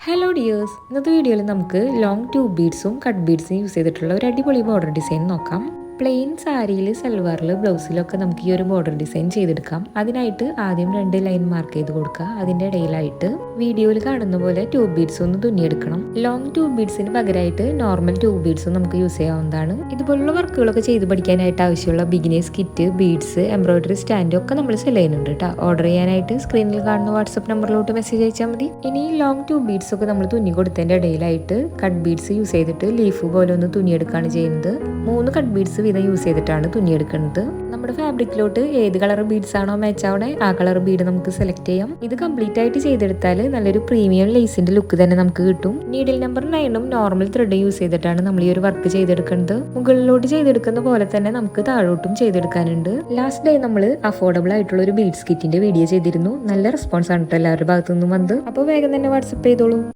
Hello dears, ഇന്നത്തെ വീഡിയോയിൽ നമുക്ക് ലോങ് ട്യൂബ് ബീഡ്സും കട്ട് ബീഡ്സും യൂസ് ചെയ്തിട്ടുള്ള ഒരു അടിപൊളി ബോർഡർ ഡിസൈൻ നോക്കാം. പ്ലെയിൻ സാരിയിൽ, സൽവാറിൽ, ബ്ലൗസിലൊക്കെ നമുക്ക് ഈ ഒരു ബോർഡർ ഡിസൈൻ ചെയ്തെടുക്കാം. അതിനായിട്ട് ആദ്യം 2 ലൈൻ മാർക്ക് ചെയ്ത് കൊടുക്കുക. അതിൻ്റെ ഇടയിലായിട്ട് വീഡിയോയിൽ കാണുന്ന പോലെ ട്യൂബ് ബീഡ്സ് ഒന്ന് തുന്നിയെടുക്കണം. ലോങ് ട്യൂബ് ബീഡ്സിന് പകരമായിട്ട് നോർമൽ ട്യൂബ് ബീഡ്സും നമുക്ക് യൂസ് ചെയ്യാവുന്നതാണ്. ഇതുപോലുള്ള വർക്കുകളൊക്കെ ചെയ്ത് പഠിക്കാനായിട്ട് ആവശ്യമുള്ള beginners kit, beads, embroidery stand ഒക്കെ നമ്മൾ സെല് ചെയ്യുന്നുണ്ട് കേട്ടോ. ഓർഡർ ചെയ്യാനായിട്ട് സ്ക്രീനിൽ കാണുന്ന വാട്സ്ആപ്പ് നമ്പറിലോട്ട് മെസ്സേജ് അയച്ചാൽ മതി. ഇനി ലോങ് ട്യൂബ് ബീഡ്സ് ഒക്കെ നമ്മൾ തുന്നി കൊടുത്തതിൻ്റെ ഇടയിലായിട്ട് കട്ട് ബീഡ്സ് യൂസ് ചെയ്തിട്ട് ലീഫ് പോലെ ഒന്ന് തുന്നിയെടുക്കുകയാണ് ചെയ്യുന്നത്. 3 കട്ട് ബീഡ്സ് വീതം യൂസ് ചെയ്തിട്ടാണ് തുന്നിയെടുക്കുന്നത്. നമ്മുടെ ഫാബ്രിക്കിലോട്ട് ഏത് കളർ ബീഡ്സ് ആണോ മാച്ച് ആവണേ ആ കളർ ബീഡ് നമുക്ക് സെലക്ട് ചെയ്യാം. ഇത് കംപ്ലീറ്റ് ആയിട്ട് ചെയ്തെടുത്താൽ നല്ലൊരു പ്രീമിയം ലേസിന്റെ ലുക്ക് തന്നെ നമുക്ക് കിട്ടും. Needle number 9 normal thread use ചെയ്തിട്ടാണ് നമ്മൾ ഈ ഒരു വർക്ക് ചെയ്തെടുക്കുന്നത്. മുകളിലോട്ട് ചെയ്തെടുക്കുന്ന പോലെ തന്നെ നമുക്ക് താഴോട്ടും ചെയ്തെടുക്കാനുണ്ട്. ലാസ്റ്റ് ഡേ നമ്മൾ അഫോർഡബിൾ ആയിട്ടുള്ള ഒരു ബീഡ്സ് കിറ്റിന്റെ വീഡിയോ ചെയ്തിരുന്നു. നല്ല റെസ്പോൺസ് ആണ് എല്ലാവരുടെ ഭാഗത്തു നിന്നും വന്നത്. അപ്പോൾ വേഗം തന്നെ വാട്സപ്പ് ചെയ്തോളൂ.